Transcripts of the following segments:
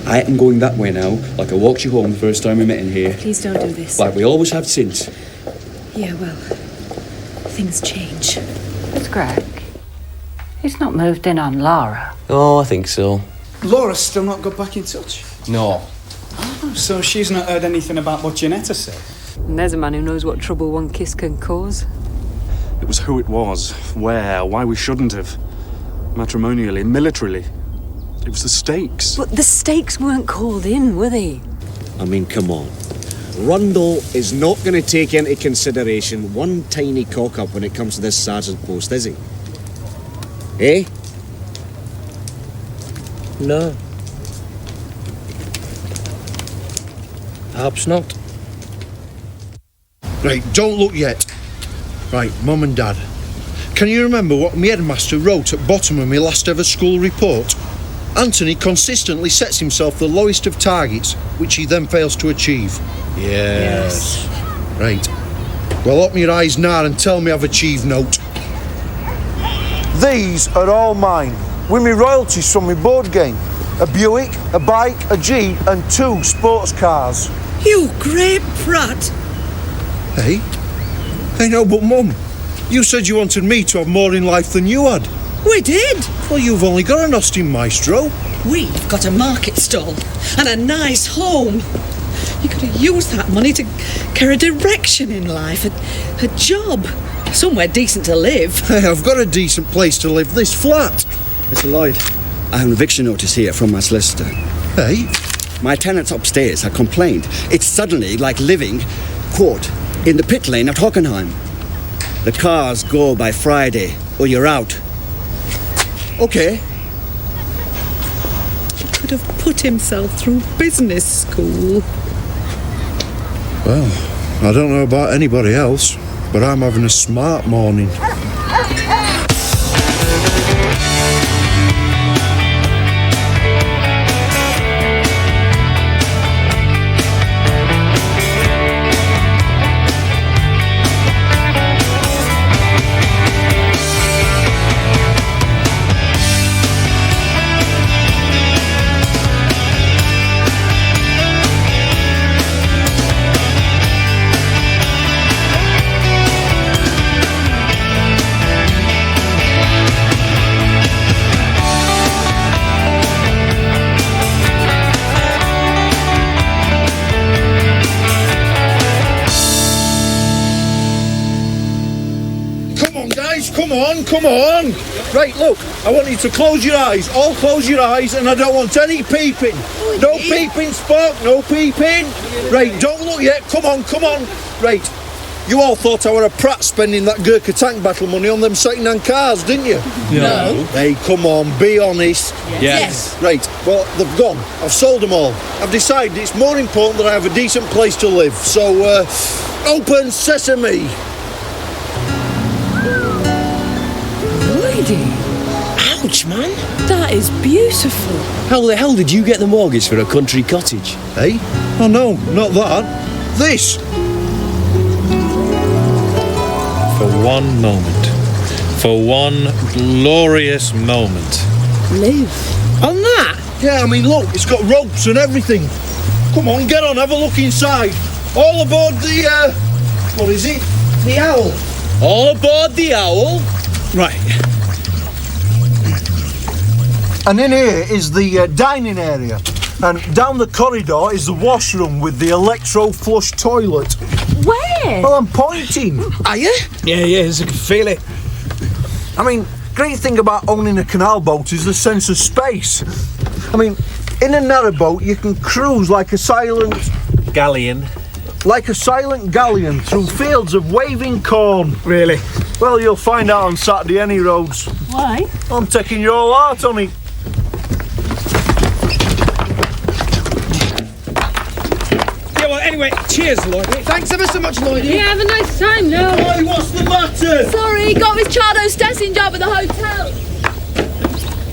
I am going that way now, like I walked you home the first time we met in here. Please don't do this. Like we always have since. Yeah, well, things change. It's Greg. He's not moved in on Laura. Oh, I think so. Laura's still not got back in touch? No. Oh, so she's not heard anything about what Janetta said? And there's a man who knows what trouble one kiss can cause. It was who it was, where, why we shouldn't have. Matrimonially, militarily. It was the stakes. But the stakes weren't called in, were they? I mean, come on. Rundle is not going to take into consideration one tiny cock-up when it comes to this sergeant post, is he? Eh? No. Perhaps not. Right, don't look yet. Right, Mum and Dad. Can you remember what my headmaster wrote at bottom of my last ever school report? Anthony consistently sets himself the lowest of targets, which he then fails to achieve. Yes. Right. Well, open your eyes now and tell me I've achieved note. These are all mine, with me royalties from my board game. A Buick, a bike, a Jeep and 2 sports cars. You great prat! Hey? Hey, no, but Mum, you said you wanted me to have more in life than you had. We did! Well, you've only got an Austin Maestro. We've got a market stall and a nice home. You could have used that money to carry direction in life, a job, somewhere decent to live. Hey, I've got a decent place to live, this flat. Mr. Lloyd, I have an eviction notice here from my solicitor. Hey? My tenants upstairs have complained. It's suddenly like living, quote, in the pit lane at Hockenheim. The cars go by Friday, or you're out. Okay. He could have put himself through business school. Well, I don't know about anybody else, but I'm having a smart morning. Come on! Right, look, I want you to close your eyes, all close your eyes, and I don't want any peeping. No peeping, Spock, no peeping. Right, don't look yet, come on. Right, you all thought I were a prat spending that Gurkha tank battle money on them second-hand cars, didn't you? No. Hey, come on, be honest. Yes. Right, well, they've gone. I've sold them all. I've decided it's more important that I have a decent place to live, so, open sesame. Ouch, man. That is beautiful. How the hell did you get the mortgage for a country cottage? Hey? Oh no, not that. This. For one moment. For one glorious moment. Live. On that? Yeah, I mean, look, it's got ropes and everything. Come on, get on, have a look inside. All aboard the, what is it? The Owl. All aboard the Owl? Right. And in here is the dining area. And down the corridor is the washroom with the electro-flush toilet. Where? Well, I'm pointing. Are you? Yeah, I can feel it. I mean, great thing about owning a canal boat is the sense of space. I mean, in a narrowboat you can cruise like a silent... Galleon. Like a silent galleon through fields of waving corn. Really? Well, you'll find out on Saturday any roads. Why? I'm taking your whole heart on it. Anyway, cheers, Lloydy. Thanks ever so much, Lloydy. Yeah, have a nice time now. Hey, what's the matter? Sorry, got Miss Chardo's testing job at the hotel.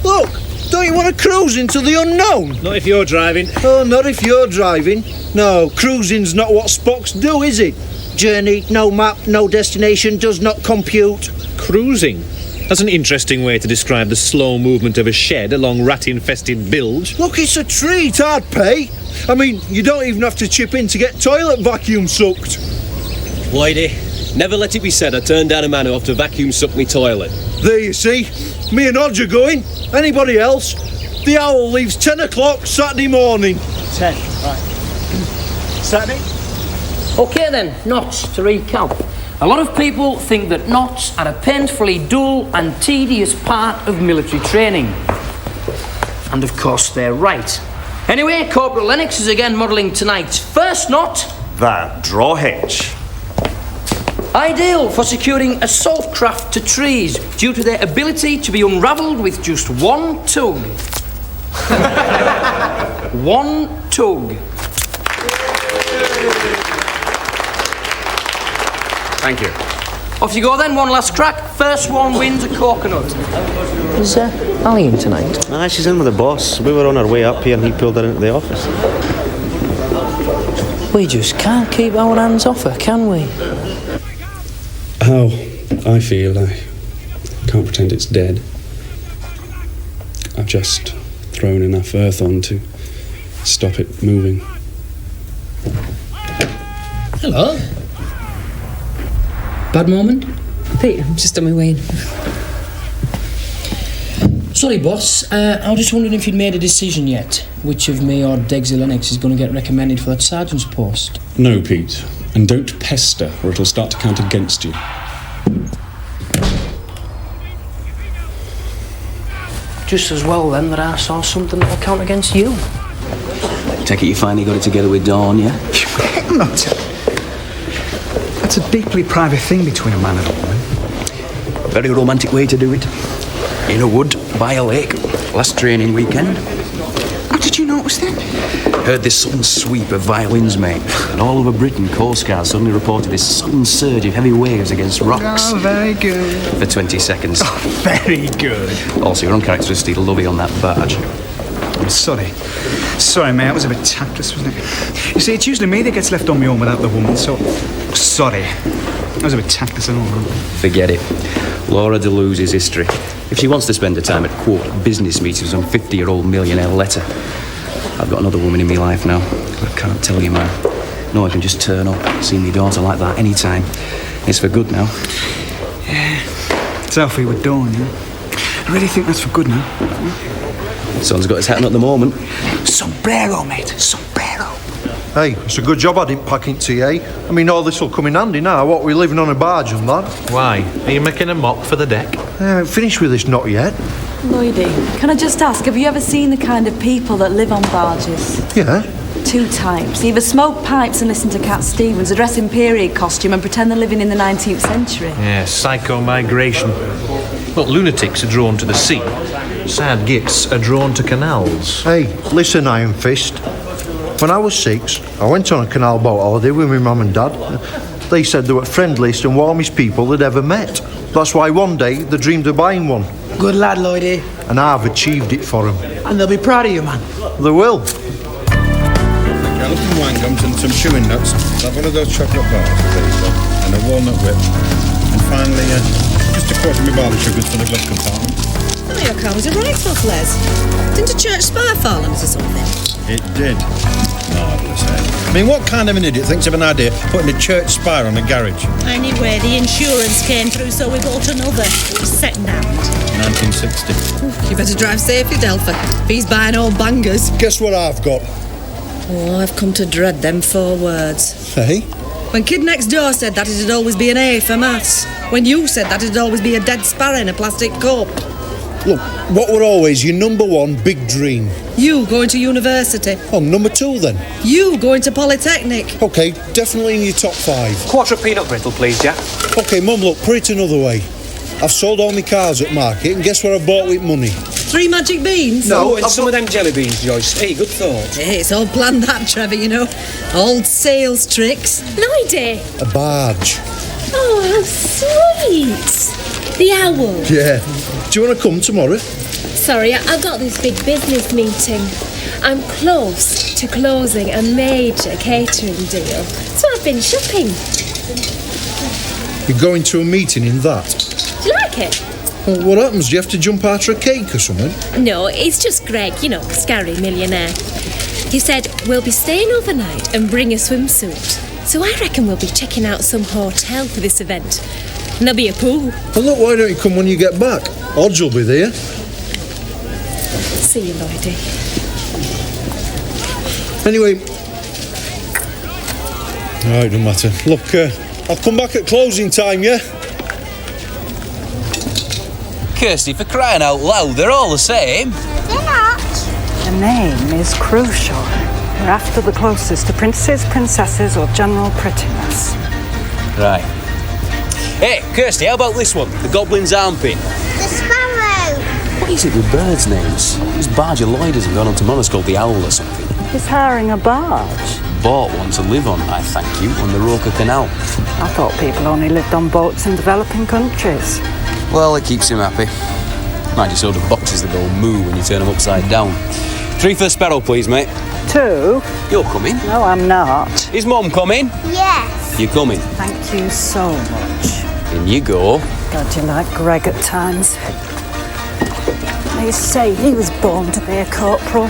Look, don't you want to cruise into the unknown? Not if you're driving. Oh, not if you're driving. No, cruising's not what Spocks do, is it? Journey, no map, no destination, does not compute. Cruising? That's an interesting way to describe the slow movement of a shed along rat-infested bilge. Look, it's a treat, I'd pay. I mean, you don't even have to chip in to get toilet vacuum sucked. Lloydy, never let it be said I turned down a man who offered to vacuum suck me toilet. There you see. Me and Hodge are going. Anybody else? The Owl leaves 10 o'clock Saturday morning. 10, right. Saturday? OK then, knots, to recap. A lot of people think that knots are a painfully dull and tedious part of military training. And of course they're right. Anyway, Corporal Lennox is again modelling tonight's first knot. That draw hitch. Ideal for securing assault craft to trees due to their ability to be unravelled with just one tug. One tug. Thank you. Off you go then, one last crack. First one wins a coconut. Is Ali in tonight? Aye, she's in with the boss. We were on our way up here and he pulled her into the office. We just can't keep our hands off her, can we? How I feel, I can't pretend it's dead. I've just thrown enough earth on to stop it moving. Hello. Bad moment? Pete, I'm just on my way in. Sorry, boss. I was just wondering if you'd made a decision yet. Which of me or Degsy Lennox is going to get recommended for that sergeant's post? No, Pete. And don't pester, or it'll start to count against you. Just as well, then, that I saw something that'll count against you. Take it you finally got it together with Dawn, yeah? Not. That's a deeply private thing between a man and a woman. Very romantic way to do it. In a wood, by a lake. Last training weekend. How did you notice that? Heard this sudden sweep of violins, mate. And all over Britain, Coast Guard suddenly reported this sudden surge of heavy waves against rocks. Oh, very good. For 20 seconds. Oh, very good. Also, your uncharacteristically lovey on that barge. I'm sorry. Sorry, mate, that was a bit tactless, wasn't it? You see, it's usually me that gets left on my own without the woman, so... Sorry. That was a bit tactless and all. Forget it. Laura Deleuze's history. If she wants to spend her time at, quote, business meetings on 50-year-old millionaire letter. I've got another woman in my life now. I can't tell you, man. No, I can just turn up, see my daughter like that anytime. It's for good now. Yeah. It's Alfie with Dawn, yeah? I really think that's for good now. Son's got his hat on at the moment. Sombrero, mate. Sombrero. Hey, it's a good job I didn't pack into you, eh? I mean, all this will come in handy now, what, we're living on a barge and that. Why? Are you making a mop for the deck? Finished with this, not yet. Lloydy, can I just ask, have you ever seen the kind of people that live on barges? Yeah. Two types. Either smoke pipes and listen to Cat Stevens, or dress in period costume and pretend they're living in the 19th century. Yeah, psycho-migration. Well, lunatics are drawn to the sea. Sad gits are drawn to canals. Hey, listen, Iron Fist. When I was 6, I went on a canal boat holiday with my mum and dad. They said they were friendliest and warmest people they'd ever met. That's why one day they dreamed of buying one. Good lad, Lloydy. And I've achieved it for them. And they'll be proud of you, man. They will. Gelatin wine gums and some chewing nuts. Like one of those chocolate bars with these on, and a walnut whip. And finally, just a quarter of my barley sugars for the glove compartment. Oh, your car was a write-off, Les. Didn't a church spy fall on us or something? It did. Marvellous, eh? I mean, what kind of an idiot thinks of an idea putting a church spire on a garage? Anyway, the insurance came through, so we bought another. Second-hand. 1960. You better drive safely, Delphi. If he's buying old bangers. Guess what I've got? Oh, I've come to dread them 4 words. Hey? When Kid Next Door said that it'd always be an A for maths. When you said that it'd always be a dead sparrow in a plastic cup. Look, what were always your number 1 big dream? You going to university. Oh, number 2 then? You going to Polytechnic. OK, definitely in your top 5. Quarter of peanut brittle, please, Jack. OK, Mum, look, put it another way. I've sold all my cars at market, and guess what I bought with money? 3 magic beans? No, and some of them jelly beans, Joyce. Hey, good thought. Hey, it's all planned that, Trevor, you know. Old sales tricks. Lloydy! A barge. Oh, how sweet! The Owl. Yeah. Do you want to come tomorrow? Sorry, I've got this big business meeting. I'm close to closing a major catering deal, so I've been shopping. You're going to a meeting in that? Do you like it? Well, what happens? Do you have to jump after a cake or something? No, it's just Greg, you know, scary millionaire. He said we'll be staying overnight and bring a swimsuit. So I reckon we'll be checking out some hotel for this event. And there'll be a pool. Well, look, why don't you come when you get back? Hodge will be there. See you, Lloydy. Anyway... Alright, don't matter. Look, I'll come back at closing time, yeah? Kirsty, for crying out loud, they're all the same. They're not. The name is crucial. We're after the closest to princes, princesses, or general prettiness. Right. Hey, Kirsty, how about this one? The Goblin's Armpit. The Sparrow. What is it with birds' names? This barge of Lloydy's have gone on to Mona's called the Owl or something. He's hiring a barge. Bought one to live on, I thank you, on the Roker Canal. I thought people only lived on boats in developing countries. Well, it keeps him happy. Mind you, sort of boxes that go moo when you turn them upside down. 3 for the Sparrow, please, mate. 2? You're coming? No, I'm not. Is Mum coming? Yes. You coming? Thank you so much. In you go. God, you like Greg at times. They say he was born to be a corporal.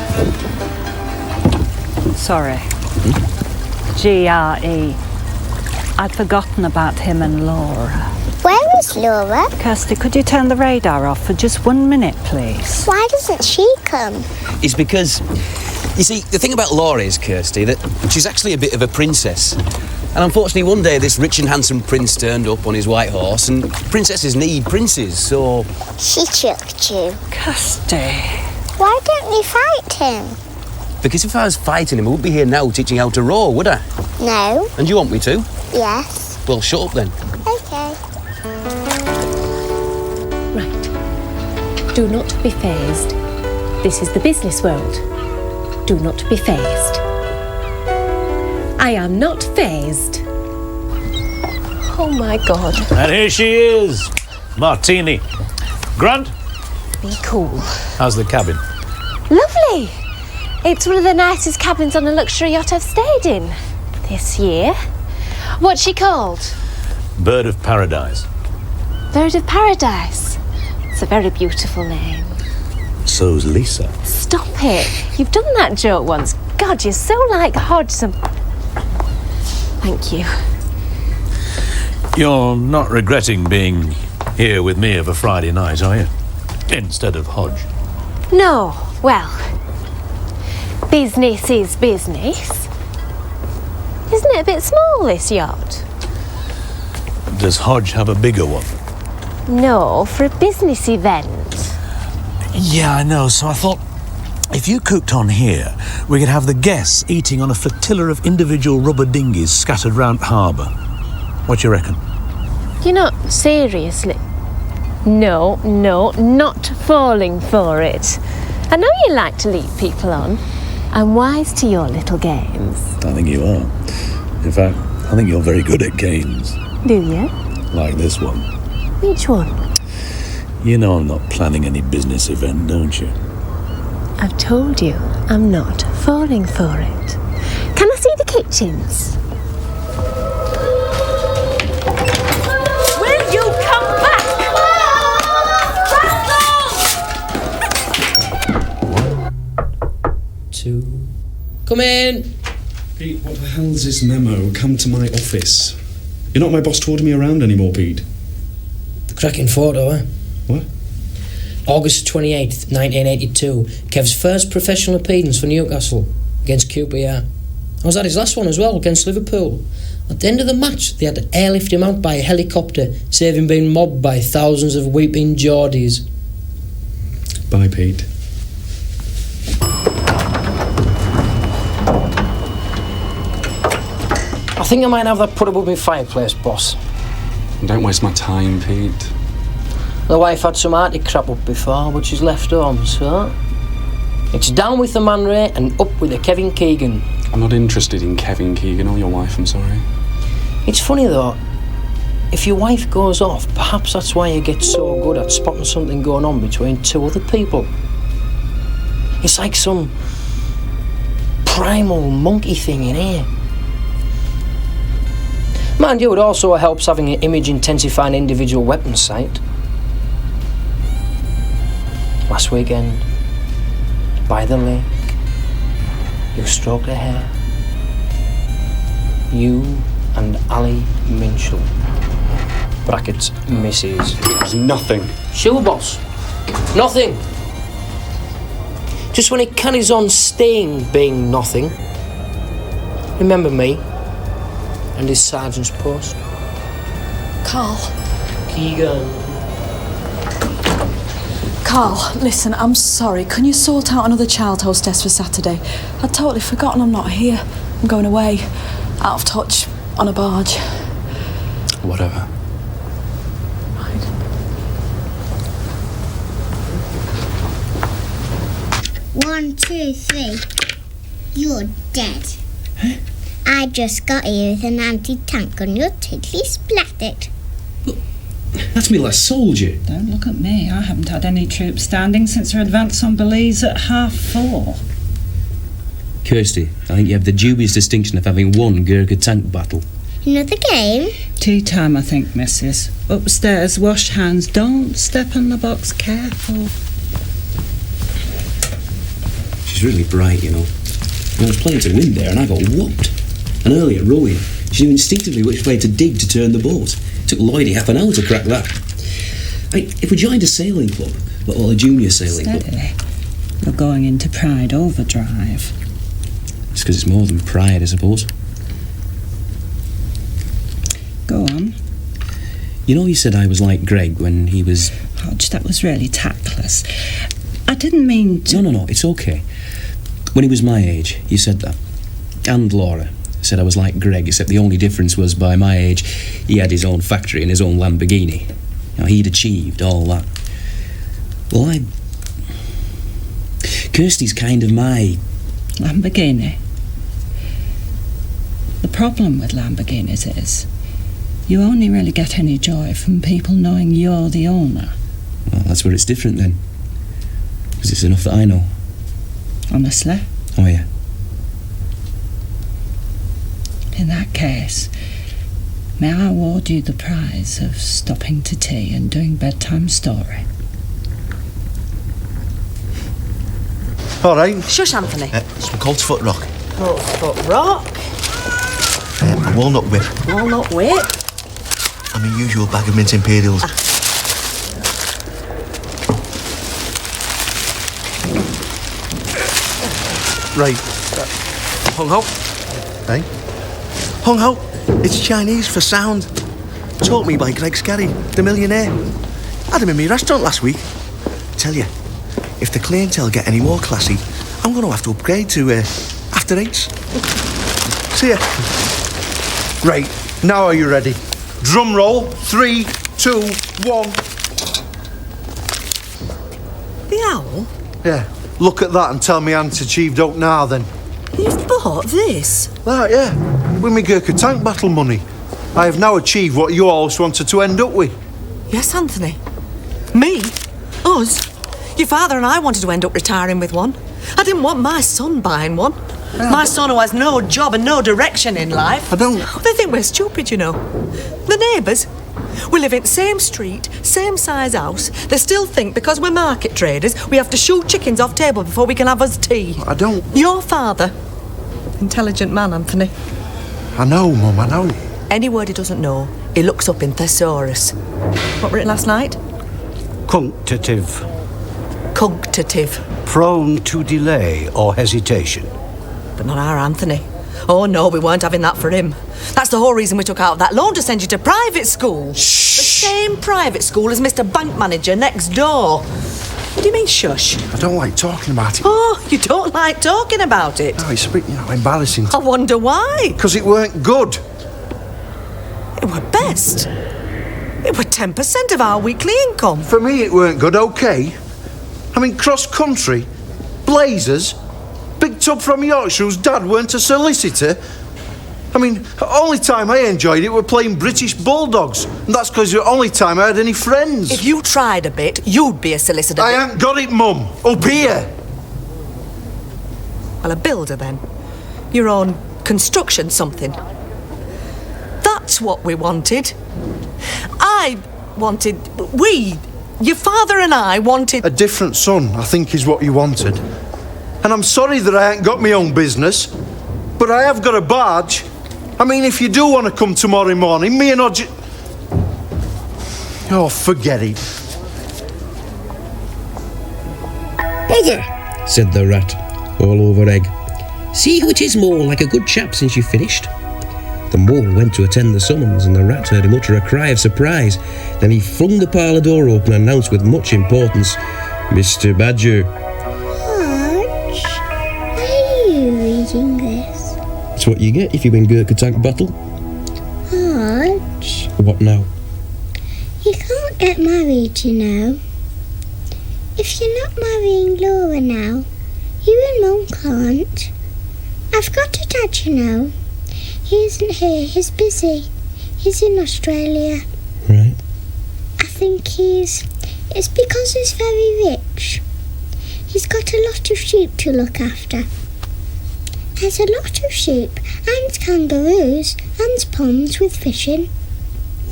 Sorry. G-R-E. I'd forgotten about him and Laura. Where is Laura? Kirsty, could you turn the radar off for just 1 minute, please? Why doesn't she come? It's because, you see, the thing about Laura is, Kirsty, that she's actually a bit of a princess. And unfortunately, one day this rich and handsome prince turned up on his white horse, and princesses need princes, so... She tricked you. Kirsty. Why don't you fight him? Because if I was fighting him, I wouldn't be here now teaching how to row, would I? No. And you want me to? Yes. Well, shut up then. Okay. Right. Do not be fazed. This is the business world. Do not be fazed. I am not fazed. Oh my God. And here she is, Martini. Grant? Be cool. How's the cabin? Lovely. It's one of the nicest cabins on a luxury yacht I've stayed in this year. What's she called? Bird of Paradise. Bird of Paradise. It's a very beautiful name. So's Lisa. Stop it. You've done that joke once. God, you're so like Hodge. Thank you. You're not regretting being here with me of a Friday night, are you? Instead of Hodge. No. Well, business is business. Isn't it a bit small, this yacht? Does Hodge have a bigger one? No, for a business event. Yeah, I know. So I thought, if you cooked on here, we could have the guests eating on a flotilla of individual rubber dinghies scattered round harbour. What do you reckon? You're not seriously? No, not falling for it. I know you like to lead people on. I'm wise to your little games. I think you are. In fact, I think you're very good at games. Do you? Like this one. Which one? You know I'm not planning any business event, don't you? I've told you I'm not falling for it. Can I see the kitchens? Will you come back? 1, 2. Come in. Pete, what the hell's this memo? Come to my office. You're not my boss to order me around anymore, Pete. Cracking photo, eh? What? August 28th, 1982. Kev's first professional appearance for Newcastle against QPR. I was at his last one as well, against Liverpool. At the end of the match, they had to airlift him out by a helicopter, save him being mobbed by thousands of weeping Geordies. Bye, Pete. I think I might have that put above my fireplace, boss. Don't waste my time, Pete. The wife had some arty crap up before, but she's left home, so... It's down with the Man Ray and up with the Kevin Keegan. I'm not interested in Kevin Keegan or your wife, I'm sorry. It's funny, though. If your wife goes off, perhaps that's why you get so good at spotting something going on between two other people. It's like some primal monkey thing in here. Mind you, it also helps having an image-intensifying individual weapons sight. last weekend, by the lake, you stroked her hair. You and Ali Minchell. Brackets, Mrs. It was nothing. Sure, boss. Nothing. Just when it carries on staying being nothing. Remember me and his sergeant's post. Carl. Keegan. Carl, listen, I'm sorry. Can you sort out another child hostess for Saturday? I'd totally forgotten I'm not here. I'm going away. Out of touch. On a barge. Whatever. 1, 2, 3. You're dead. Huh? I just got here with an anti-tank gun. You're totally splattered. That's me last soldier. Don't look at me. I haven't had any troops standing since our advance on Belize at 4:30. Kirsty, I think you have the dubious distinction of having won Gurkha tank battle. Another game? Tea time, I think, missus. Upstairs, wash hands. Don't step on the box. Careful. She's really bright, you know. I was playing to win there and I got whopped. And earlier, rowing, she knew instinctively which way to dig to turn the boat. It took Lloydy half an hour to crack that. I mean, if we joined a sailing club, or a junior sailing club... You're going into pride overdrive. It's because it's more than pride, I suppose. Go on. You know you said I was like Greg when he was... Hodge, that was really tactless. I didn't mean to... No, it's okay. When he was my age, you said that. And Laura said I was like Greg, except the only difference was by my age, he had his own factory and his own Lamborghini. You know, he'd achieved all that. Well, Kirsty's kind of my... Lamborghini? The problem with Lamborghinis is you only really get any joy from people knowing you're the owner. Well, that's where it's different then. Because it's enough that I know. Honestly? Oh, yeah. In that case, may I award you the prize of stopping to tea and doing bedtime story? All right. Shush, Anthony. Some coltsfoot rock. Coltsfoot rock. Walnut whip. Walnut whip. And my usual bag of mint imperials. Right. Hung ho. Hey? Hung ho. It's Chinese for sound. Taught me by Greg Scarry, the millionaire. Had him in my restaurant last week. Tell you, if the clientele get any more classy, I'm going to have to upgrade to after eights. See ya. Right, now are you ready? Drum roll. 3, 2, 1. The owl? Yeah. Look at that and tell me I haven't achieved out now then. You've bought this? That, yeah. With my Gurkha tank battle money. I have now achieved what you always wanted to end up with. Yes, Anthony. Me? Us? Your father and I wanted to end up retiring with one. I didn't want my son buying one. My son who has no job and no direction in life. I don't... They think we're stupid, you know. The neighbours. We live in the same street, same size house. They still think because we're market traders, we have to shoot chickens off table before we can have us tea. I don't... Your father. Intelligent man, Anthony. I know, Mum, I know. Any word he doesn't know, he looks up in thesaurus. What were it last night? Cunctative. Cunctative. Prone to delay or hesitation. But not our Anthony. Oh no, we weren't having that for him. That's the whole reason we took out that loan to send you to private school. Shh. The same private school as Mr. Bank Manager next door. What do you mean, shush? I don't like talking about it. Oh, you don't like talking about it? No, it's a bit, embarrassing. I wonder why. Because it weren't good. It were best. It were 10% of our weekly income. For me, it weren't good, OK? I mean, cross-country, blazers, big tub from Yorkshire whose dad weren't a solicitor. I mean, the only time I enjoyed it were playing British Bulldogs. And that's because the only time I had any friends. If you tried a bit, you'd be a solicitor. I ain't got it, Mum. Up here. Well, a builder, then. Your own construction something. That's what we wanted. We Your father and I wanted... A different son, I think, is what you wanted. And I'm sorry that I ain't got my own business, but I have got a barge. I mean, if you do want to come tomorrow morning, me and Hodge... Oh, forget it. Bother, said the rat, all over egg. See who it is, Mole, like a good chap since you finished. The mole went to attend the summons, and the rat heard him utter a cry of surprise. Then he flung the parlour door open and announced with much importance, Mr. Badger. Hodge, why are you reading this? That's what you get if you win Gurkha Tank Battle. Hodge, What now? you can't get married, you know. If you're not marrying Laura now, you and Mum can't. I've got a dad, you know. He isn't here, he's busy. He's in Australia. Right. I think it's because he's very rich. He's got a lot of sheep to look after. There's a lot of sheep and kangaroos and ponds with fishing.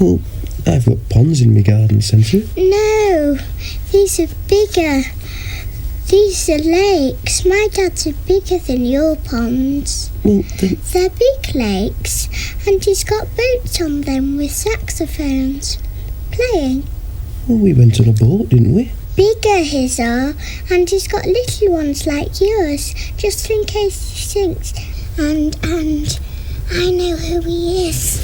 Well, I've got ponds in my garden, Sensei. No, these are bigger. These are lakes. My dad's are bigger than your ponds. Well, then... They're big lakes, and he's got boats on them with saxophones. Playing. Well, we went on a boat, didn't we? Bigger his are, and he's got little ones like yours, just in case he sinks. And I know who he is.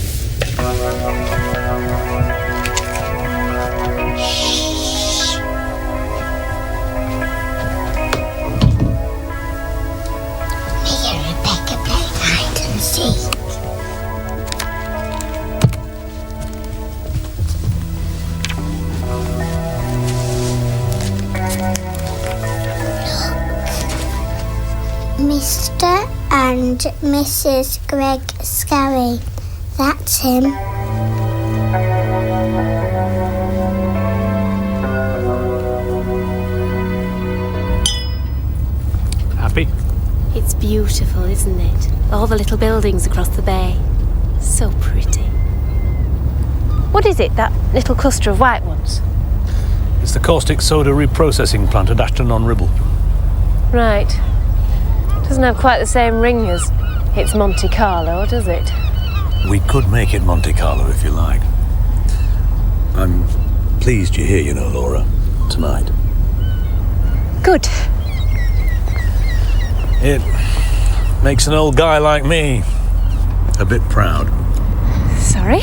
Mr. and Mrs. Greg Scarry. That's him. Happy? It's beautiful, isn't it? All the little buildings across the bay. So pretty. What is it, that little cluster of white ones? It's the caustic soda reprocessing plant at Ashton-on-Ribble. Right. Doesn't have quite the same ring as it's Monte Carlo, does it? We could make it Monte Carlo if you like. I'm pleased you're here, you know, Laura, tonight. Good. It makes an old guy like me a bit proud. Sorry?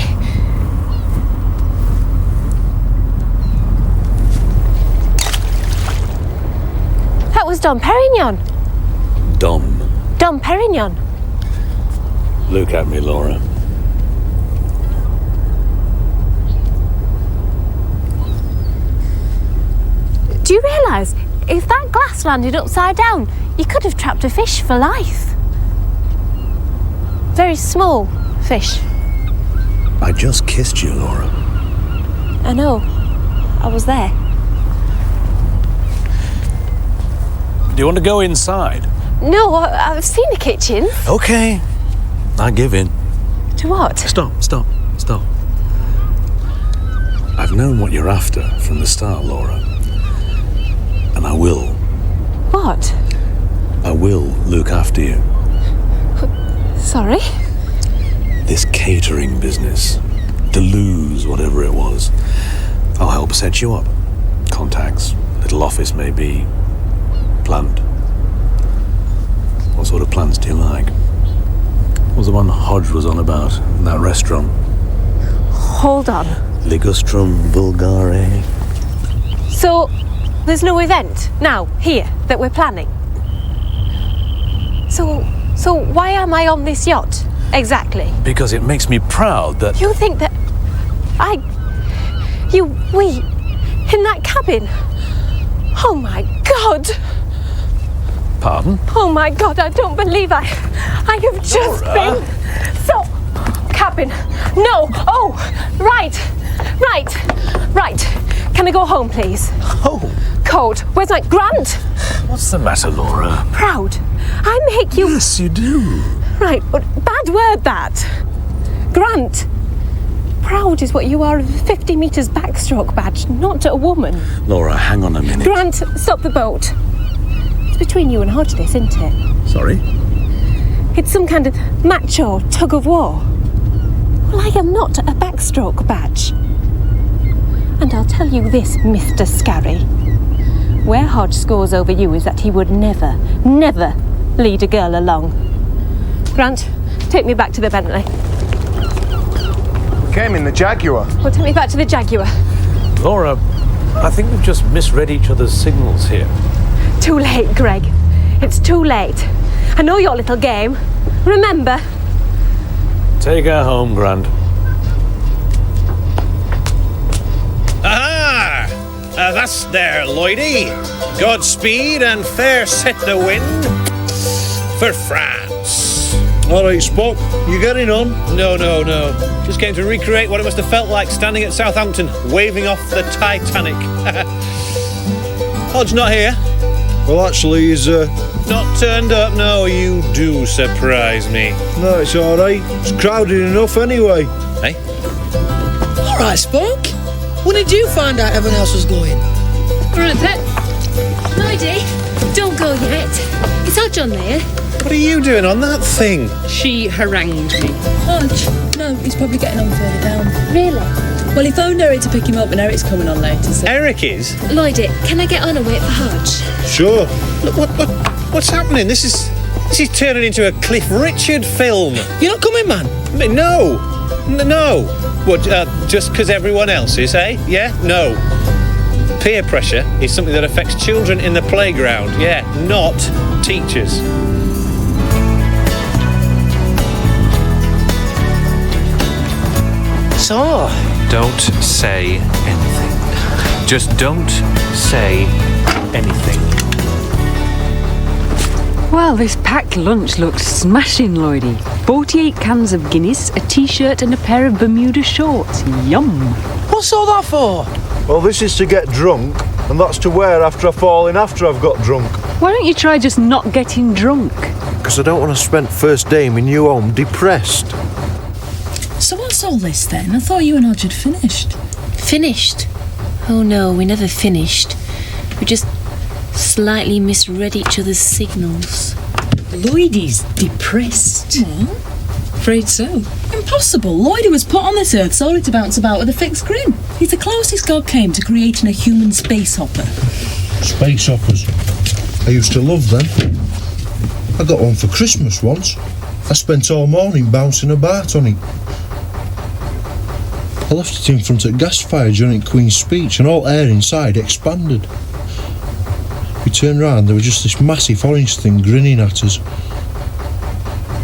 That was Dom Perignon. Dom Perignon. Look at me, Laura. Do you realise, if that glass landed upside down, you could have trapped a fish for life. Very small fish. I just kissed you, Laura. I know. I was there. Do you want to go inside? No, I've seen the kitchen. Okay. I give in. To what? Stop. I've known what you're after from the start, Laura. And I will. What? I will look after you. Sorry? This catering business, Deleuze, whatever it was, I'll help set you up. Contacts, little office maybe, plant. What sort of plants do you like? What was the one Hodge was on about in that restaurant? Hold on. Ligustrum vulgare. So, there's no event now, here, that we're planning? So why am I on this yacht, exactly? Because it makes me proud that... You think that we, in that cabin? Oh my God! Pardon? Oh my God, I don't believe I have just Laura. been... So, cabin, no, oh, right. Can I go home, please? Oh. Code, where's my Grant? What's the matter, Laura? Proud. I make you... Yes, you do. Right, but bad word, that. Grant. proud is what you are of a 50 metres backstroke badge, not a woman. Laura, hang on a minute. Grant, stop the boat. It's between you and Hodge, this, isn't it? Sorry? It's some kind of macho tug of war. Well, I am not a backstroke badge. And I'll tell you this, Mr. Scarry. Where Hodge scores over you is that he would never, never lead a girl along. Grant, take me back to the Bentley. Came in the Jaguar. Well, take me back to the Jaguar. Laura, I think we've just misread each other's signals here. Too late, Greg. It's too late. I know your little game. Remember? Take her home, Grant. Aha! That's there, Lloydy. Godspeed and fair set the wind for France. All right, Spock, you getting on? No. Just came to recreate what it must have felt like standing at Southampton, waving off the Titanic. Hodge not here? Well, actually, he's not turned up. No, you do surprise me. No, it's all right. It's crowded enough anyway. Hey? All right, Spock. When did you find out everyone else was going? Rupert. Lloydy, don't go yet. It's Hodge on there. What are you doing on that thing? She harangued me. Hodge? No, he's probably getting on further down. Really? Well, he phoned Eric to pick him up and Eric's coming on later, so... Eric is? Lloydy, can I get on and wait for Hodge? Sure. Look, what's happening? This is turning into a Cliff Richard film. You're not coming, man? No. What, just because everyone else is, eh? Yeah? No. Peer pressure is something that affects children in the playground, yeah, not teachers. So? Don't say anything. Just don't say anything. Well, this packed lunch looks smashing, Lloydy. 48 cans of Guinness, a t-shirt and a pair of Bermuda shorts. Yum. What's all that for? Well, this is to get drunk, and that's to wear after I fall in after I've got drunk. Why don't you try just not getting drunk? Because I don't want to spend first day in my new home depressed. So what's all this then? I thought you and Hodge had finished. Finished? Oh no, we never finished. We just slightly misread each other's signals. Lloydy's depressed. Well, afraid so. Impossible. Lloydy was put on this earth solely to bounce about with a fixed grin. He's the closest God came to creating a human space hopper. Space hoppers. I used to love them. I got one for Christmas once. I spent all morning bouncing about on it. I left it in front of a gas fire during Queen's speech and all air inside expanded. We turned round, there was just this massive orange thing grinning at us.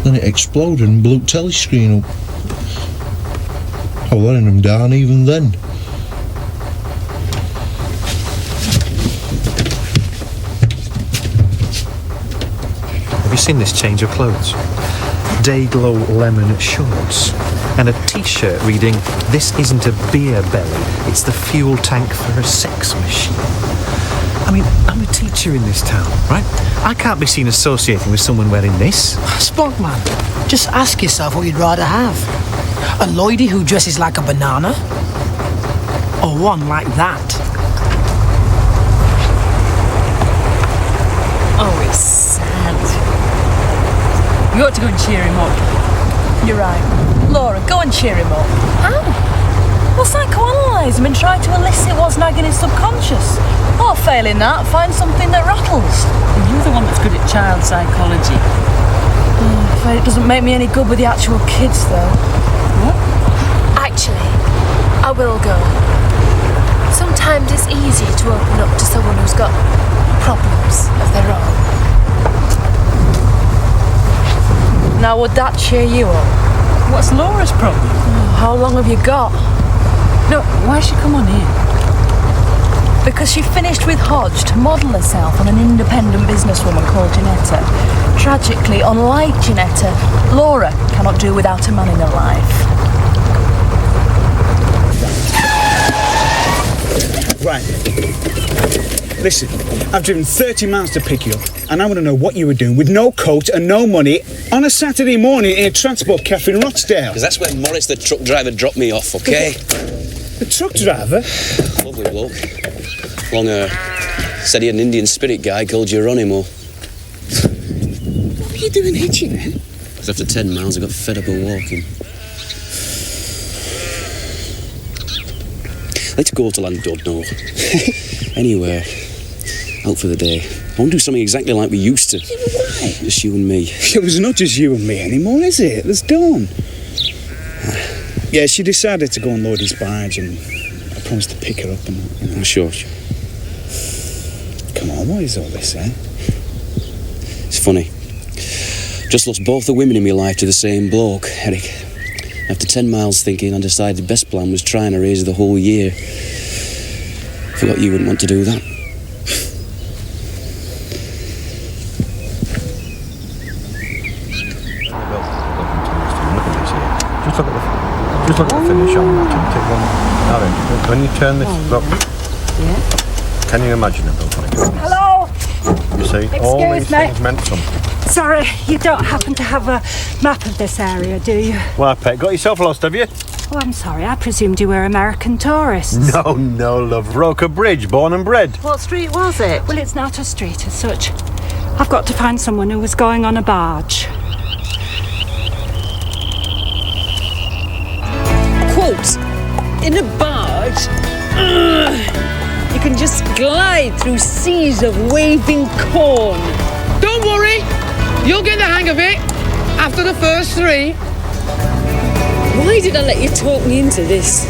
Then it exploded and blew the telescreen up. I was letting them down even then. Have you seen this change of clothes? Day-glow lemon shorts and a t-shirt reading, "This isn't a beer belly, it's the fuel tank for a sex machine." I mean, I'm a teacher in this town, right? I can't be seen associating with someone wearing this. Spock, man, just ask yourself what you'd rather have. A Lloydy who dresses like a banana? Or one like that? Oh, it's sad. You ought to go and cheer him up. You're right. Laura, go and cheer him up. How? Well, psychoanalyse him and try to elicit what's nagging his subconscious. Or, failing that, find something that rattles. And you're the one that's good at child psychology. I'm afraid it doesn't make me any good with the actual kids, though. What? Actually, I will go. Sometimes it's easier to open up to someone who's got problems of their own. Now, would that cheer you up? What's Laura's problem? Oh, how long have you got? No, why she come on here? Because she finished with Hodge to model herself on an independent businesswoman called Janetta. Tragically, unlike Janetta, Laura cannot do without a man in her life. Right. Listen, I've driven 30 miles to pick you up, and I want to know what you were doing with no coat and no money on a Saturday morning in a transport cafe in Rochdale. Because that's where Morris, the truck driver, dropped me off, OK? The truck driver? Lovely bloke. Long hair. Said he had an Indian spirit guy called Geronimo. What were you doing hitching then? Because after 10 miles I got fed up of walking. Let's go to Llandudno. Anywhere. Out for the day. I want to do something exactly like we used to. Yeah, but why? Just you and me. It was not just you and me anymore, is it? There's Dawn. Yeah, she decided to go on Lloydy's barge, and I promised to pick her up and... You know. Sure. Come on, what is all this, eh? It's funny. Just lost both the women in my life to the same bloke, Eric. After 10 miles thinking, I decided the best plan was trying to raise the whole year. Forgot you wouldn't want to do that. Just look at the finish on that. Take one. Alright, when you turn this, look. Yeah. Can you imagine it, Bill? Hello? You see, all these things meant something. Sorry, you don't happen to have a map of this area, do you? Why, Pet, got yourself lost, have you? Oh, I'm sorry. I presumed you were American tourists. No, love. Roker Bridge, born and bred. What street was it? Well, it's not a street as such. I've got to find someone who was going on a barge. Quote, in a barge, you can just glide through seas of waving corn. Don't worry, you'll get the hang of it after the first 3. Why did I let you talk me into this?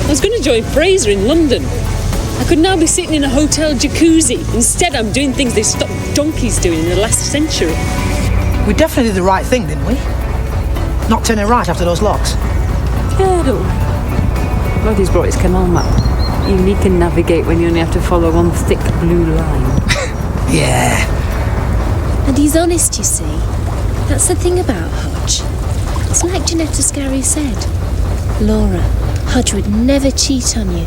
I was going to join Fraser in London. I could now be sitting in a hotel jacuzzi. Instead, I'm doing things they stopped donkeys doing in the last century. We definitely did the right thing, didn't we? Not turning right after those locks. Yeah, don't worry. Roddy's brought his canal map. You can navigate when you only have to follow one thick blue line. Yeah. And he's honest, you see. That's the thing about Hodge. It's like Janetta Scarry said. Laura, Hodge would never cheat on you.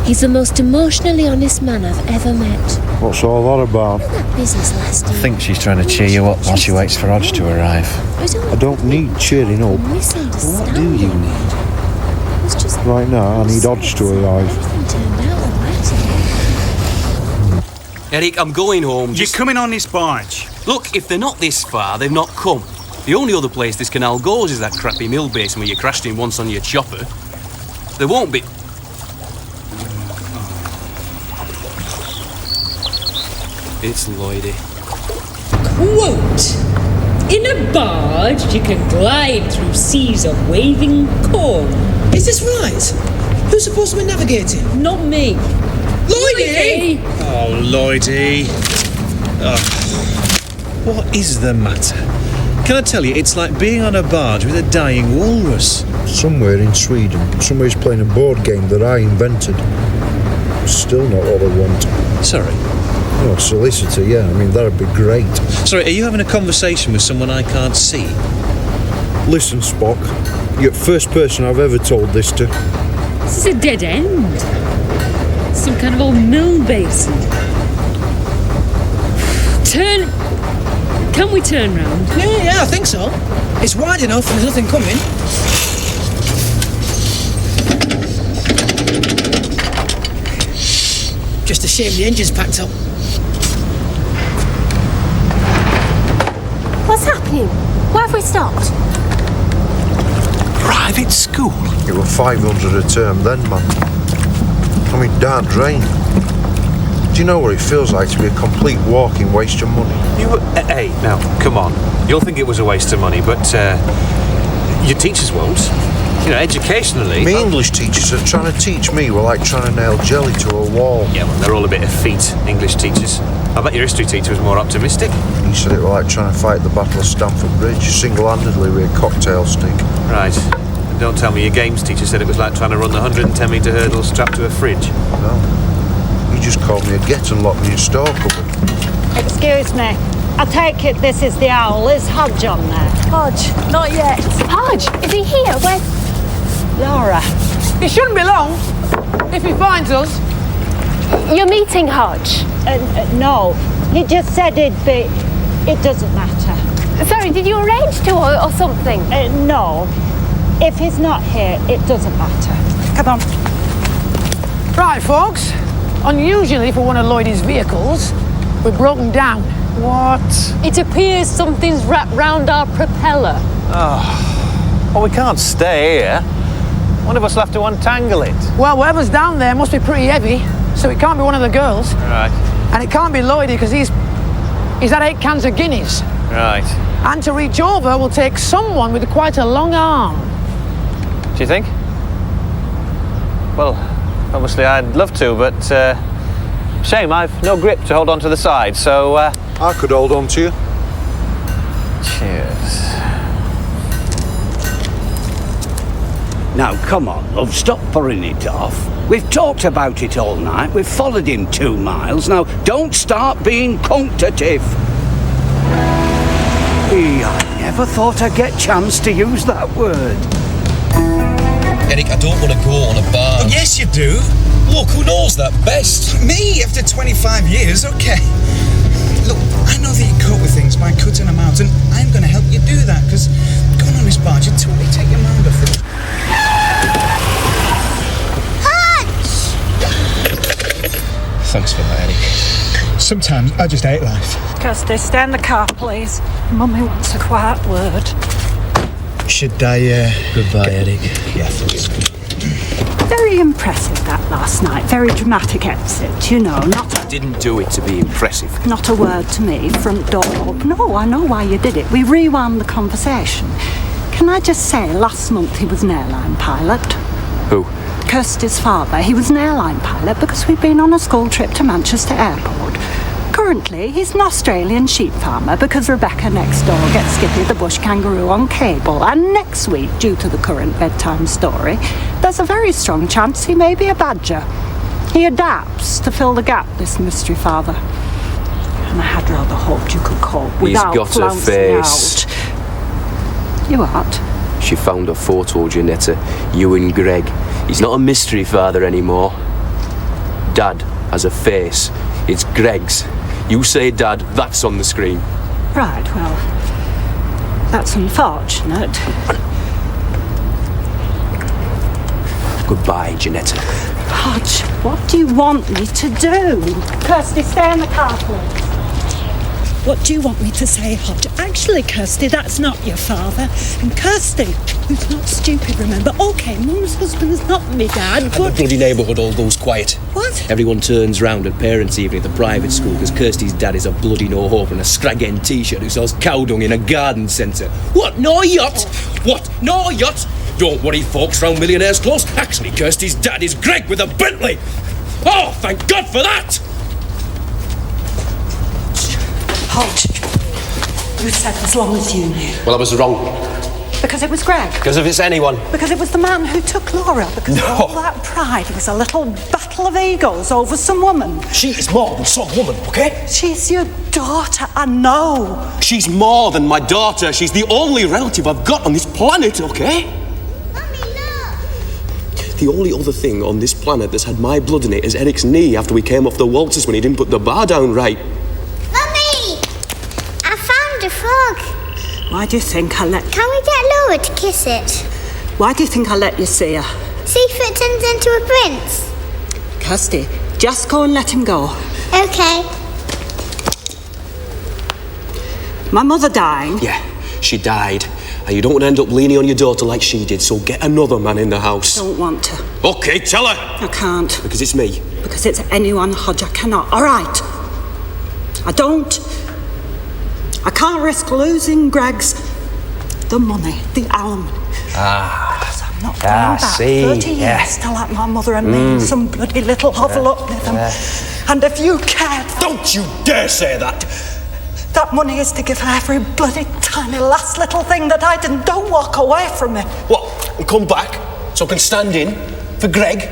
He's the most emotionally honest man I've ever met. What's all that about? That business last year. I think she's trying to cheer you up while she waits for Hodge to arrive. I don't need cheering up. What do you need? Right now, I need Hodge to arrive. Eric, I'm going home. You're coming on this barge. Look, if they're not this far, they've not come. The only other place this canal goes is that crappy mill basin where you crashed in once on your chopper. There won't be... It's Lloydy. Quote, in a barge, you can glide through seas of waving corn. Is this right? Who's supposed to be navigating? Not me. Lloydy! Oh, Lloydy. What is the matter? Can I tell you, it's like being on a barge with a dying walrus. Somewhere in Sweden, somebody's playing a board game that I invented. Still not what I want. Sorry? Oh, solicitor, yeah. I mean, that'd be great. Sorry, are you having a conversation with someone I can't see? Listen, Spock. You're the first person I've ever told this to. This is a dead end. Some kind of old mill basin. Turn... Can we turn round? Yeah, I think so. It's wide enough and there's nothing coming. Just a shame the engine's packed up. What's happening? Why have we stopped? Private school? It were 500 a term then, man. I mean, darn drain. Do you know what it feels like to be a complete walking waste of money? Hey, now, come on. You'll think it was a waste of money, but your teachers won't. You know, educationally... Me English teachers are trying to teach me were like trying to nail jelly to a wall. Yeah, well, they're all a bit effete, English teachers. I bet your history teacher was more optimistic. He said it were like trying to fight the Battle of Stamford Bridge single-handedly with a cocktail stick. Right. And don't tell me your games teacher said it was like trying to run the 110-metre hurdle strapped to a fridge. No. He just called me a get and locked me in store cupboard. Excuse me. I take it this is the owl. Is Hodge on there? Hodge, not yet. Hodge, is he here? Where? Laura. It shouldn't be long if he finds us. You're meeting Hodge? No, he just said it'd be... It doesn't matter. Sorry, did you arrange to or something? No. If he's not here, it doesn't matter. Come on. Right, folks. Unusually for one of Lloydy's vehicles, we're broken down. What? It appears something's wrapped round our propeller. Oh, well, we can't stay here. One of us will have to untangle it. Well, whatever's down there must be pretty heavy, so it can't be one of the girls. Right. And it can't be Lloydy, because he's had 8 cans of Guinness. Right. And to reach over will take someone with quite a long arm. Do you think? Well, obviously I'd love to, but shame, I've no grip to hold on to the side, so... I could hold on to you. Cheers. Now, come on, love, stop putting it off. We've talked about it all night. We've followed him 2 miles. Now, don't start being conjunctive. I never thought I'd get chance to use that word. Eric, I don't want to go on a barge. Oh, yes, you do. Look, who knows that best? Me, after 25 years, okay. Look, I know that you cope with things by cutting them out, and I'm going to help you do that, because going on this barge would totally take your mind off it. Thanks for that, Eric. Sometimes I just hate life. Kirsty, stay in the car, please. Mummy wants a quiet word. Should I, Goodbye, Eric. Yeah, thanks. Very impressive, that last night. Very dramatic exit, you know, I didn't do it to be impressive. not a word to me, front door. No, I know why you did it. We rewound the conversation. Can I just say, last month he was an airline pilot. Who? Kirsty's father. He was an airline pilot because we'd been on a school trip to Manchester Airport. Currently, he's an Australian sheep farmer because Rebecca next door gets Skippy the bush kangaroo on cable. And next week, due to the current bedtime story, there's a very strong chance he may be a badger. He adapts to fill the gap, this mystery father. And I had rather hoped you could cope without He's got a face. Out. You what? She found a photo, Janetta. You and Greg. He's not a mystery father anymore. Dad has a face. It's Greg's. You say Dad, that's on the screen. Right, well, that's unfortunate. Goodbye, Janetta. Hodge, what do you want me to do? Kirsty, stay in the car, please. What do you want me to say, Hodge? Actually, Kirsty, that's not your father. And Kirsty, who's not stupid, remember? OK, Mum's husband's not me dad, And but... the bloody neighbourhood all goes quiet. What? Everyone turns round at parents' evening at the private school because Kirsty's dad is a bloody no-hope and a scrag-end t-shirt who sells cow dung in a garden centre. What, no yacht? What, no yacht? Don't worry, folks, round Millionaires Close. Actually, Kirsty's dad is Greg with a Bentley. Oh, thank God for that! Hodge, you said as long as you knew. Well, I was wrong. Because it was Greg. Because if it's anyone... Because it was the man who took Laura. Because No. all that pride was a little battle of egos over some woman. She is more than some woman, OK? She's your daughter, I know. She's more than my daughter. She's the only relative I've got on this planet, OK? Mummy, look! The only other thing on this planet that's had my blood in it is Eric's knee after we came off the walters when he didn't put the bar down right. Mummy! I found a frog. Why do you think I let... Can we get Laura to kiss it? Why do you think I let you see her? See if it turns into a prince. Kirsty, just go and let him go. Okay. My mother dying. Yeah, she died. And you don't want to end up leaning on your daughter like she did, so get another man in the house. Don't want to. OK, tell her! I can't. Because it's me. Because it's anyone, Hodge. I cannot. All right. I don't. I can't risk losing Greg's... the money, the alimony. I'm not going back 30 years to like my mother and me in some bloody little hovel up with them. And if you cared... Don't you dare say that! That money is to give her every bloody tiny last little thing that I didn't. Don't walk away from it. What? And come back so I can stand in for Greg?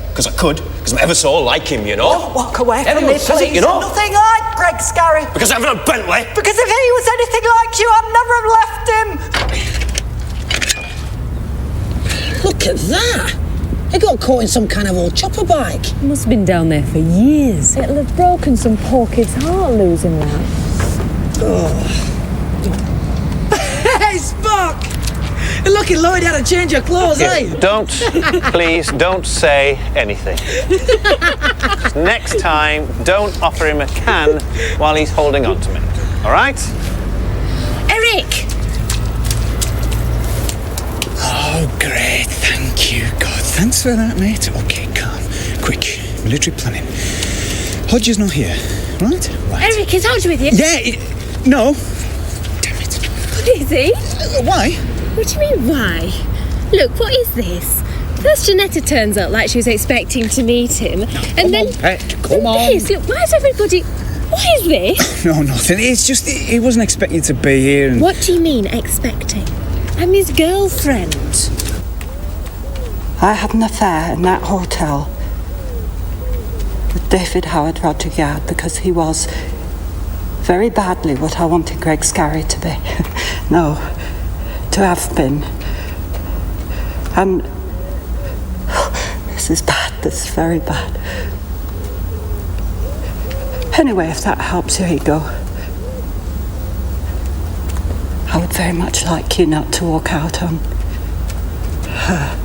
Because I could. Because I'm ever so like him, you know? Don't walk away from Everyone me, says please. it, you know? Nothing like Greg Scarry. Because I have a Bentley. Because if he was anything like you, I'd never have left him. Look at that. He got caught in some kind of old chopper bike. He must have been down there for years. It'll have broken some poor kid's heart losing that. Hey, Spock! Lucky Lloyd had to change your clothes, eh? Please don't say anything. Next time, don't offer him a can while he's holding on to me. All right? Eric! Oh, great. Thank you, God. Thanks for that, mate. OK, calm. Quick. Military planning. Hodge is not here, right? Eric, is Hodge with you? Yeah, no. What is he? Why? What do you mean, why? Look, what is this? First, Janetta turns up like she was expecting to meet him, and then... Come on. This, look, why is everybody... What is this? No, nothing. It's just he wasn't expecting to be here. And... What do you mean, expecting? I'm his girlfriend. I had an affair in that hotel with David Howard Rodriguez because he was very badly what I wanted Greg Scarry to be. No, to have been. And this is bad, this is very bad. Anyway, if that helps you, Ego, I would very much like you not to walk out on her.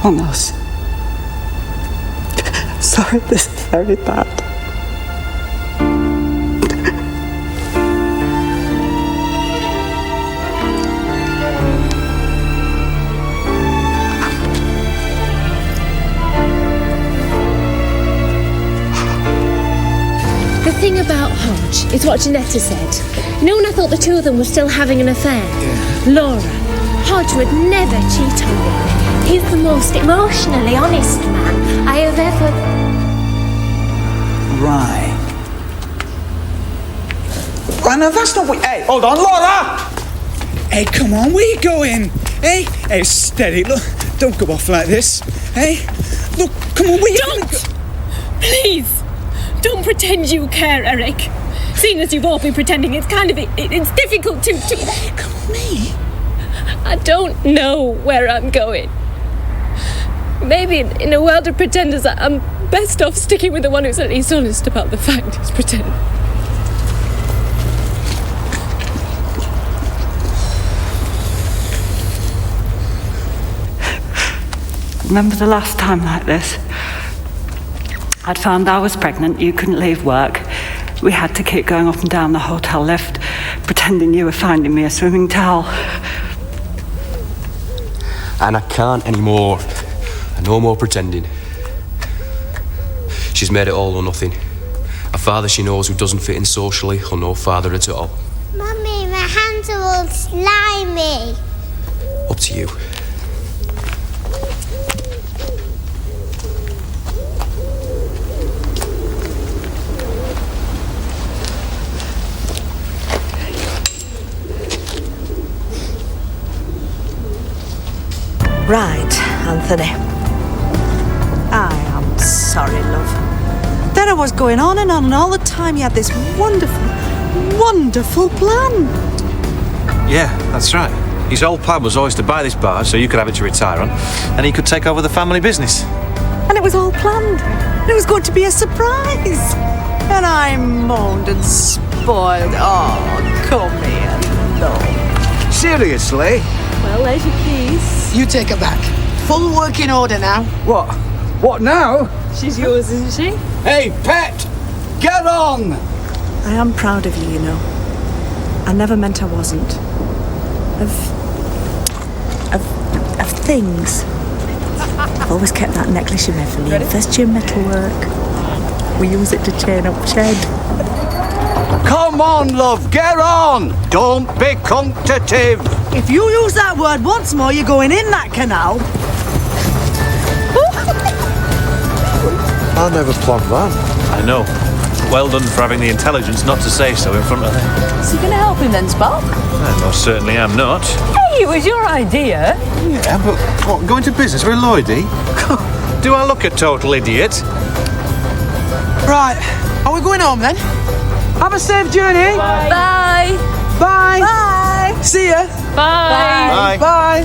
On us. Sorry, this is very bad. The thing about Hodge is what Janetta said. You know when I thought the two of them were still having an affair? Yeah. Laura, Hodge would never cheat on you. He's the most emotionally honest man I have ever... Right. Right, now that's not what... Hey, hold on, Laura! Hey, come on, where you going? Hey, steady, look. Don't go off like this. Hey, look, come on, where you going? Don't! Please! Don't pretend you care, Eric. Seeing as you've all been pretending, it's kind of... It's difficult to... Come on, me? I don't know where I'm going. Maybe in a world of pretenders, I'm best off sticking with the one who's at least honest about the fact he's pretending. Remember the last time like this? I'd found I was pregnant, you couldn't leave work. We had to keep going up and down the hotel lift, pretending you were finding me a swimming towel. And I can't anymore. No more pretending. She's made it all or nothing. A father she knows who doesn't fit in socially, or no father at all. Mummy, my hands are all slimy. Up to you. Right, Anthony. I am sorry, love. There I was going on, and all the time you had this wonderful, wonderful plan. Yeah, that's right. His whole plan was always to buy this barge so you could have it to retire on, and he could take over the family business. And it was all planned. It was going to be a surprise. And I moaned and spoiled. Oh, come here, no. Seriously? Well, there's your keys. You take her back. Full working order now. What? What now? She's yours, isn't she? Hey, pet! Get on! I am proud of you, you know. I never meant I wasn't. Of things. I've always kept that necklace you made for me. Invest your metalwork. We use it to chain up shed. Come on, love, get on! Don't be competitive. If you use that word once more, you're going in that canal. I never planned that. I know. Well done for having the intelligence not to say so in front of them. So you're going to help him then, Spock? I most certainly am not. Hey, it was your idea. Yeah, but what, going to business with Lloydy? Do I look a total idiot? Right, are we going home then? Have a safe journey. Bye. Bye. Bye. See ya. Bye. Bye. Bye.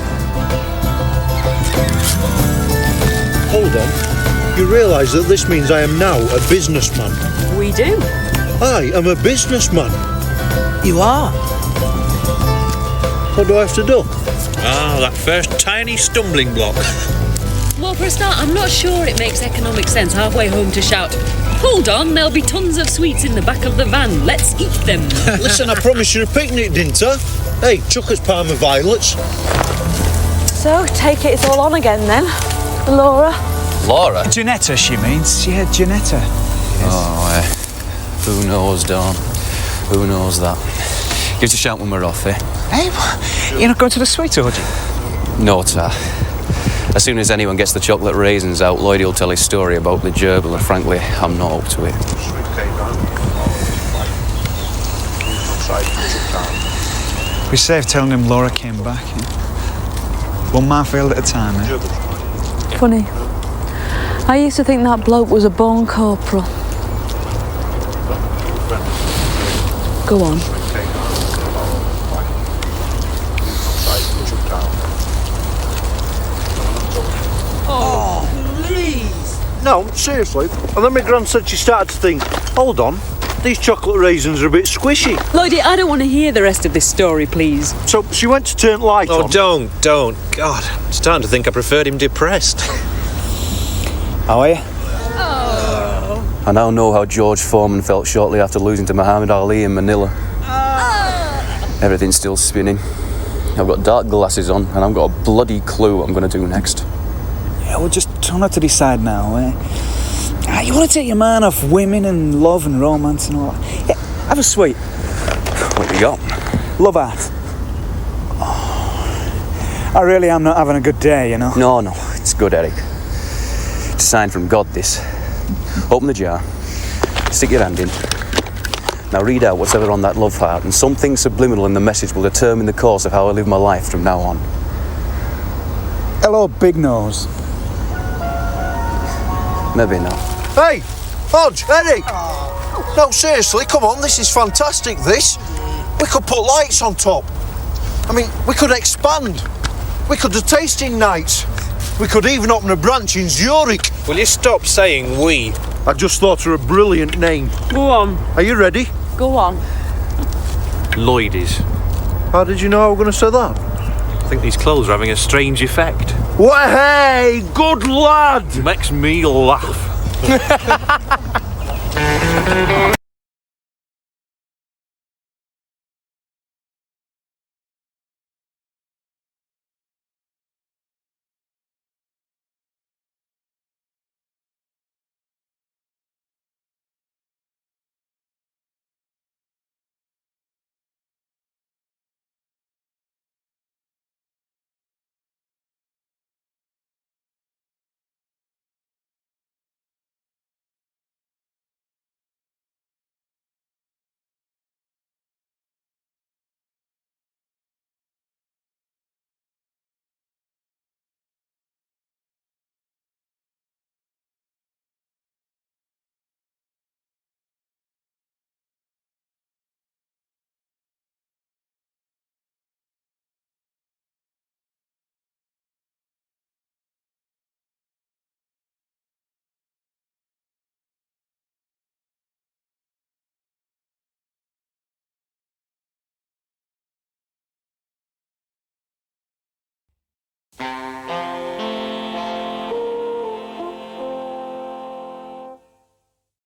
Hold on. You realise that this means I am now a businessman? We do. I am a businessman. You are. What do I have to do? Ah, that first tiny stumbling block. Well, for a start, I'm not sure it makes economic sense halfway home to shout, "Hold on, there'll be tons of sweets in the back of the van. Let's eat them." Listen, I promised you a picnic, didn't I? Hey, chuck us Parma violets. So, take it it's all on again then, Laura. Laura? Janetta, she means. Yeah, Janetta. Oh, who knows, Dawn? Who knows that? Give us a shout when we're off, eh? Hey, you're not going to the sweet orgy? No, Tar. As soon as anyone gets the chocolate raisins out, Lloydy will tell his story about the gerbil, and frankly, I'm not up to it. We saved telling him Laura came back. One minefield at a time, eh? Funny. I used to think that bloke was a born corporal. Go on. Oh, please! No, seriously. And then my gran said she started to think, hold on, these chocolate raisins are a bit squishy. Lloydy, I don't want to hear the rest of this story, please. So she went to turn light on. Oh, don't. God, I'm starting to think I preferred him depressed. How are you? I now know how George Foreman felt shortly after losing to Muhammad Ali in Manila. Everything's still spinning. I've got dark glasses on, and I've got a bloody clue what I'm going to do next. Yeah, well, just try not to decide now, eh? You want to take your mind off women and love and romance and all that. Yeah, have a sweet. What have you got? Love art. Oh, I really am not having a good day, you know. No, it's good, Eric. It's a sign from God, this. Open the jar. Stick your hand in. Now read out what's ever on that love heart, and something subliminal in the message will determine the course of how I live my life from now on. Hello, Big Nose. Maybe not. Hey, Hodge, Eric! No, seriously, come on, this is fantastic, this. We could put lights on top. I mean, we could expand. We could do tasting nights. We could even open a branch in Zurich. Will you stop saying we? I just thought of a brilliant name. Go on. Are you ready? Go on. Lloydy's. How did you know I was going to say that? I think these clothes are having a strange effect. Well, hey, good lad! Makes me laugh.